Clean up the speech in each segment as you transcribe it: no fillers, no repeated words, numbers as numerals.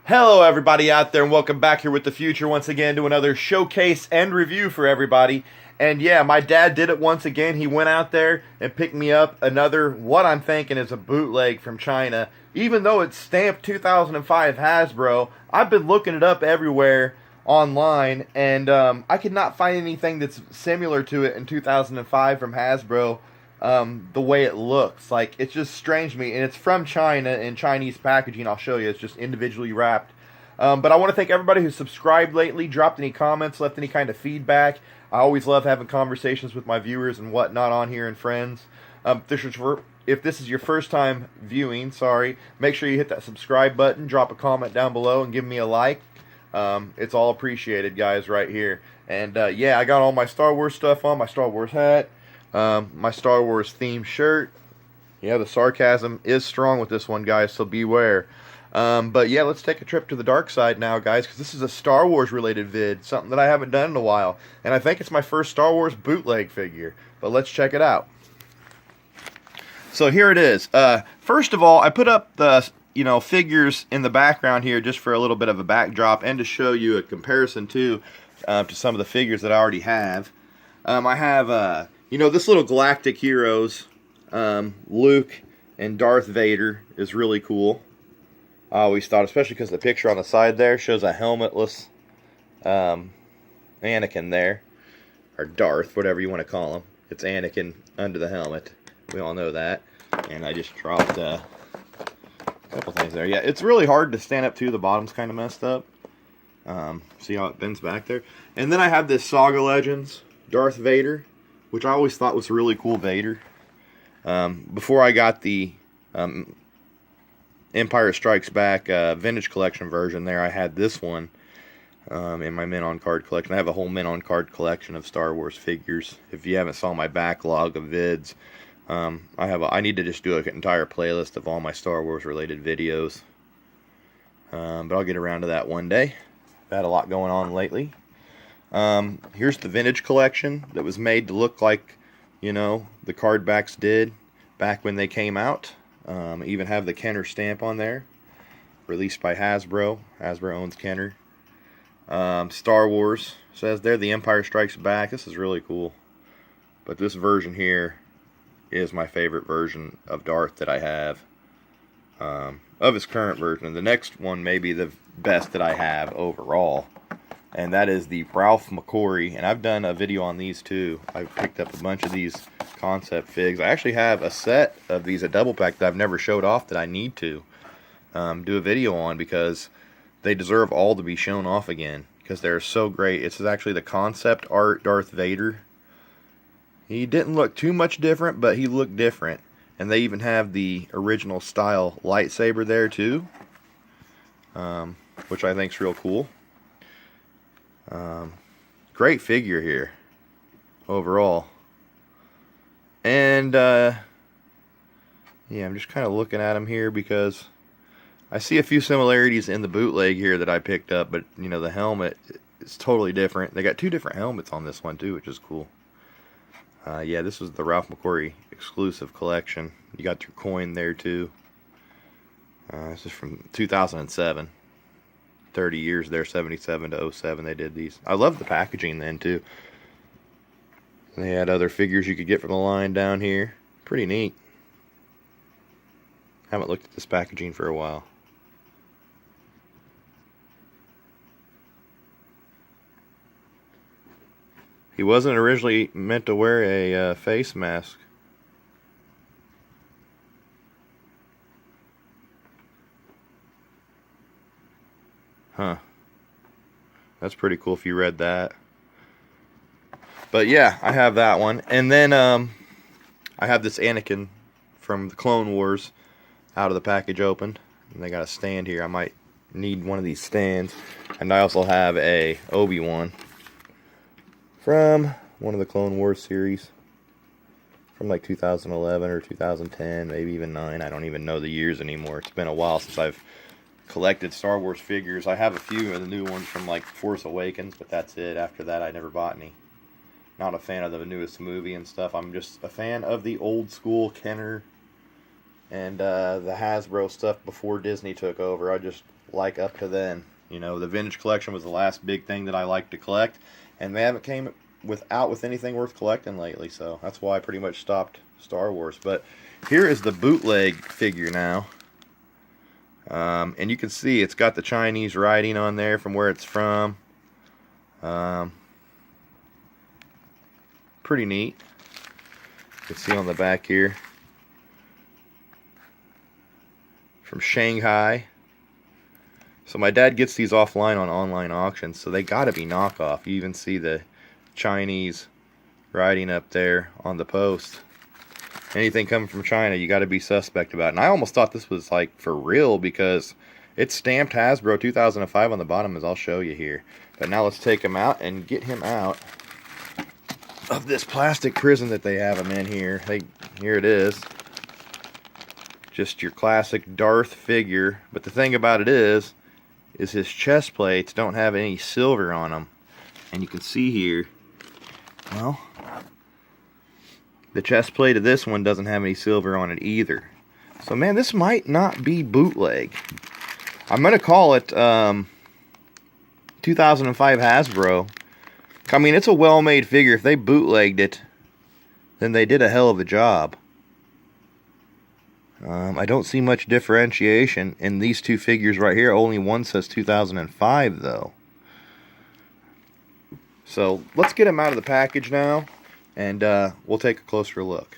Hello everybody out there and welcome back here with the future once again to another showcase and review for everybody. And yeah, my dad did it once again. He went out there and picked me up another, what I'm thinking is a bootleg from China. Even though it's stamped 2005 Hasbro, I've been looking it up everywhere online and I could not find anything that's similar to it in 2005 from Hasbro. The way it looks, like, it's just strange to me, and it's from China in Chinese packaging. I'll show you. It's just individually wrapped. But I want to thank everybody who's subscribed lately, dropped any comments, left any kind of feedback. I always love having conversations with my viewers and whatnot on here and friends. If this is your first time viewing, make sure you hit that subscribe button, drop a comment down below, and give me a like. It's all appreciated, guys, right here. And yeah, I got all my Star Wars stuff on, my Star Wars hat. My Star Wars themed shirt. Yeah, the sarcasm is strong with this one, guys, so beware. But yeah, let's take a trip to the dark side now, guys, because this is a Star Wars related vid, something that I haven't done in a while. And I think it's my first Star Wars bootleg figure. But let's check it out. So here it is. First of all, I put up the figures in the background here just for a little bit of a backdrop and to show you a comparison to some of the figures that I already have. I have this little Galactic Heroes, Luke and Darth Vader is really cool. I always thought, especially because the picture on the side there shows a helmetless Anakin there. Or Darth, whatever you want to call him. It's Anakin under the helmet. We all know that. And I just dropped a couple things there. Yeah, it's really hard to stand up to. The bottom's kind of messed up. See how it bends back there? And then I have this Saga Legends Darth Vader, which I always thought was a really cool Vader. Before I got the Empire Strikes Back Vintage Collection version there, I had this one in my Mint on Card collection. I have a whole Mint on Card collection of Star Wars figures. If you haven't saw my backlog of vids, I need to just do an entire playlist of all my Star Wars related videos. But I'll get around to that one day. I've had a lot going on lately. Here's the vintage collection that was made to look like, the card backs did back when they came out. Even have the Kenner stamp on there. Released by Hasbro. Hasbro owns Kenner. Star Wars says there, The Empire Strikes Back. This is really cool. But this version here is my favorite version of Darth that I have. Of his current version. And the next one may be the best that I have overall. And that is the Ralph McQuarrie, and I've done a video on these too. I've picked up a bunch of these concept figs. I actually have a set of these, a double pack that I've never showed off that I need to do a video on because they deserve all to be shown off again because they're so great. It's actually the concept art Darth Vader. He didn't look too much different, but he looked different. And they even have the original style lightsaber there too, which I think is real cool. Great figure here overall. And yeah, I'm just kind of looking at him here because I see a few similarities in the bootleg here that I picked up, but the helmet is totally different. They got two different helmets on this one too, which is cool. Yeah, this was the Ralph McQuarrie exclusive collection. You got your coin there too. This is from 2007. 30 years there, 77 to 07 they did these. I love the packaging then too. They had other figures you could get from the line down here. Pretty neat. Haven't looked at this packaging for a while. He wasn't originally meant to wear a face mask. Huh. That's pretty cool if you read that. But yeah, I have that one. And then I have this Anakin from the Clone Wars out of the package opened. And they got a stand here. I might need one of these stands. And I also have a Obi-Wan from one of the Clone Wars series. From like 2011 or 2010, maybe even 9. I don't even know the years anymore. It's been a while since I've collected Star Wars figures. I have a few of the new ones from like Force Awakens, but that's it. After that I never bought any. Not a fan of the newest movie and stuff. I'm just a fan of the old school Kenner and the Hasbro stuff before Disney took over. I just like up to then. You know, the vintage collection was the last big thing that I liked to collect, and they haven't came with anything worth collecting lately, so that's why I pretty much stopped Star Wars. But here is the bootleg figure now. And you can see it's got the Chinese writing on there from where it's from. Pretty neat. You can see on the back here. From Shanghai. So my dad gets these offline on online auctions, so they gotta be knockoff. You even see the Chinese writing up there on the post. Anything coming from China, you gotta be suspect about it. And I almost thought this was like for real because it's stamped Hasbro 2005 on the bottom, as I'll show you here. But now let's take him out and get him out of this plastic prison that they have him in here. Here it is. Just your classic Darth figure. But the thing about it is his chest plates don't have any silver on them. And you can see here, well, the chest plate of this one doesn't have any silver on it either. So man, this might not be bootleg. I'm going to call it 2005 Hasbro. I mean, it's a well-made figure. If they bootlegged it, then they did a hell of a job. I don't see much differentiation in these two figures right here. Only one says 2005 though. So let's get them out of the package now, and we'll take a closer look.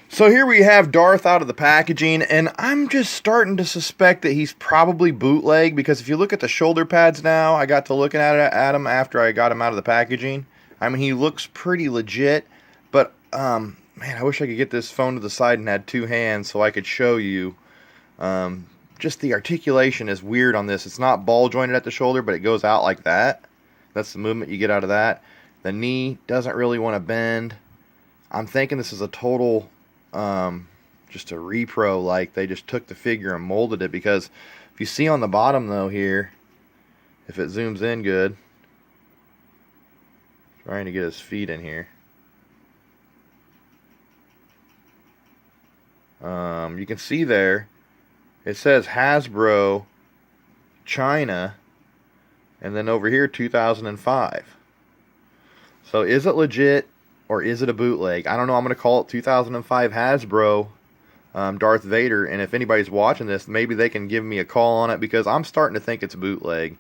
So here we have Darth out of the packaging, and I'm just starting to suspect that he's probably bootleg, because if you look at the shoulder pads now, I got to looking at him after I got him out of the packaging. I mean, he looks pretty legit, but man, I wish I could get this phone to the side and had two hands so I could show you. Just the articulation is weird on this. It's not ball jointed at the shoulder, but it goes out like that. That's the movement you get out of that. The knee doesn't really want to bend. I'm thinking this is a total, just a repro, like they just took the figure and molded it, because if you see on the bottom though here, if it zooms in good, trying to get his feet in here. You can see there, it says Hasbro China, and then over here 2005. So is it legit or is it a bootleg? I don't know. I'm going to call it 2005 Hasbro Darth Vader, and if anybody's watching this, maybe they can give me a call on it, because I'm starting to think it's bootleg,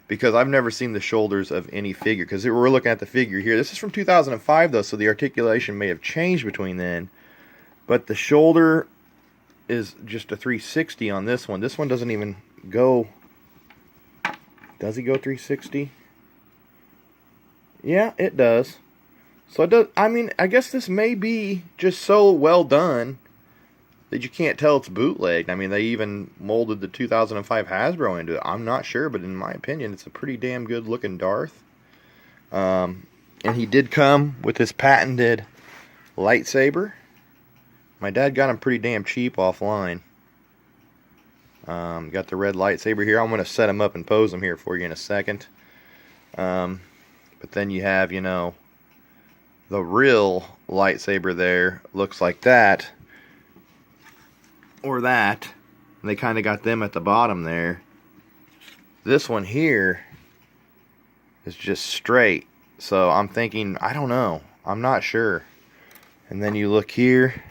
because I've never seen the shoulders of any figure. Because we're looking at the figure here. This is from 2005 though, so the articulation may have changed between then. But the shoulder is just a 360 on this one. This one doesn't even go. Does he go 360? Yeah, it does. So it does. I mean, I guess this may be just so well done that you can't tell it's bootlegged. I mean, they even molded the 2005 Hasbro into it. I'm not sure, but in my opinion, it's a pretty damn good looking Darth. And he did come with his patented lightsaber. My dad got him pretty damn cheap offline. Got the red lightsaber here. I'm going to set him up and pose him here for you in a second. But then you have, you know, the real lightsaber there. Looks like that. Or that. And they kind of got them at the bottom there. This one here is just straight. So I'm thinking, I don't know. I'm not sure. And then you look here.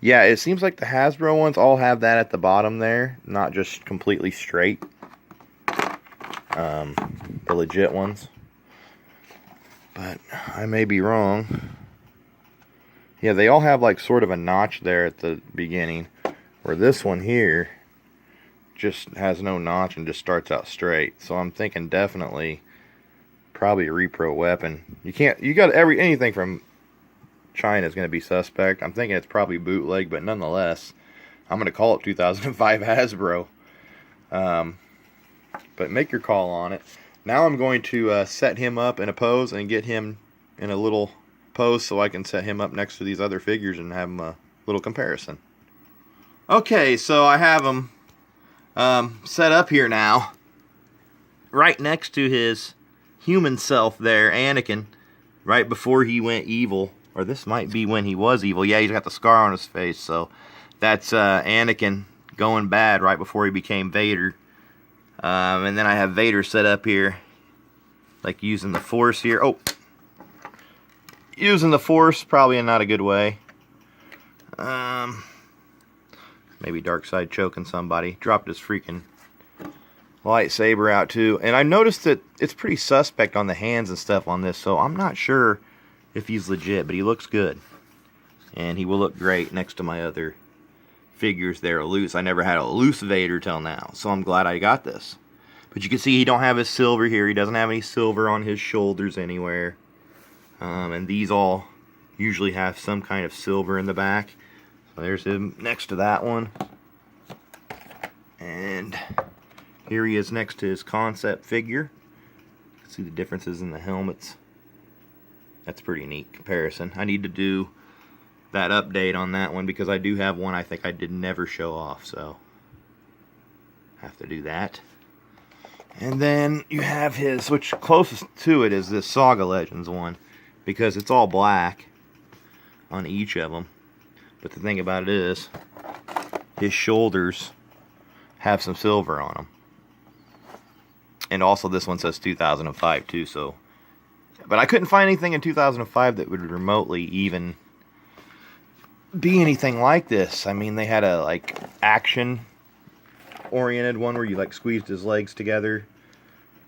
Yeah, it seems like the Hasbro ones all have that at the bottom there, not just completely straight. The legit ones. But I may be wrong. Yeah, they all have like sort of a notch there at the beginning, where this one here just has no notch and just starts out straight. So I'm thinking definitely probably a repro weapon. You got anything from China is going to be suspect. I'm thinking it's probably bootleg, but nonetheless, I'm going to call it 2005 Hasbro. But make your call on it. Now I'm going to set him up in a pose and get him in a little pose so I can set him up next to these other figures and have a little comparison. Okay, so I have him set up here now, right next to his human self there, Anakin, right before he went evil. Or this might be when he was evil. Yeah, he's got the scar on his face, so that's Anakin going bad right before he became Vader. And then I have Vader set up here, like using the Force here. Oh, using the Force, probably not a good way. Maybe Darkseid choking somebody. Dropped his freaking lightsaber out too. And I noticed that it's pretty suspect on the hands and stuff on this, so I'm not sure if he's legit, but he looks good. And he will look great next to my other figures there, loose. I never had a loose Vader till now, so I'm glad I got this. But you can see he don't have his silver here. He doesn't have any silver on his shoulders anywhere. And these all usually have some kind of silver in the back. So there's him next to that one. And here he is next to his concept figure. You can see the differences in the helmets. That's a pretty neat comparison. I need to do that update on that one because I do have one I think I did never show off, so have to do that. And then you have his, which closest to it is this Saga Legends one, because it's all black on each of them. But the thing about it is, his shoulders have some silver on them. And also this one says 2005 too, so. But I couldn't find anything in 2005 that would remotely even be anything like this. I mean, they had a like action oriented one where you like squeezed his legs together,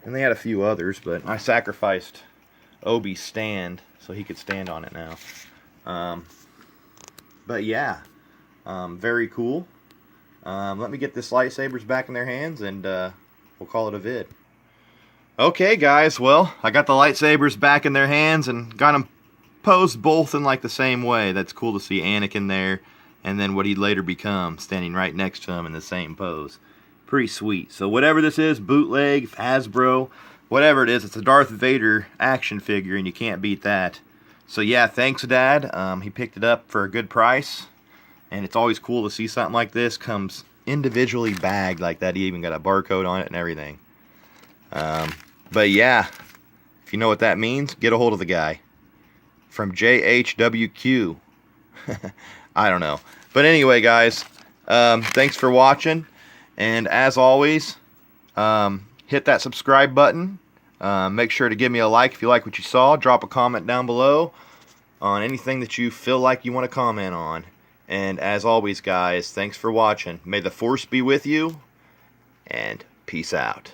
and they had a few others, but I sacrificed Obi's stand so he could stand on it now. But yeah, very cool. Let me get this lightsabers back in their hands, and we'll call it a vid. Okay guys, well, I got the lightsabers back in their hands and got them posed both in like the same way. That's cool to see Anakin there, and then what he'd later become standing right next to him in the same pose. Pretty sweet. So whatever this is, bootleg, Hasbro, whatever it is, it's a Darth Vader action figure, and you can't beat that. So yeah, thanks Dad. He picked it up for a good price, and it's always cool to see something like this comes individually bagged like that. He even got a barcode on it and everything. But yeah, if you know what that means, get a hold of the guy. From JHWQ. I don't know. But anyway, guys, thanks for watching. And as always, hit that subscribe button. Make sure to give me a like if you like what you saw. Drop a comment down below on anything that you feel like you want to comment on. And as always, guys, thanks for watching. May the Force be with you, and peace out.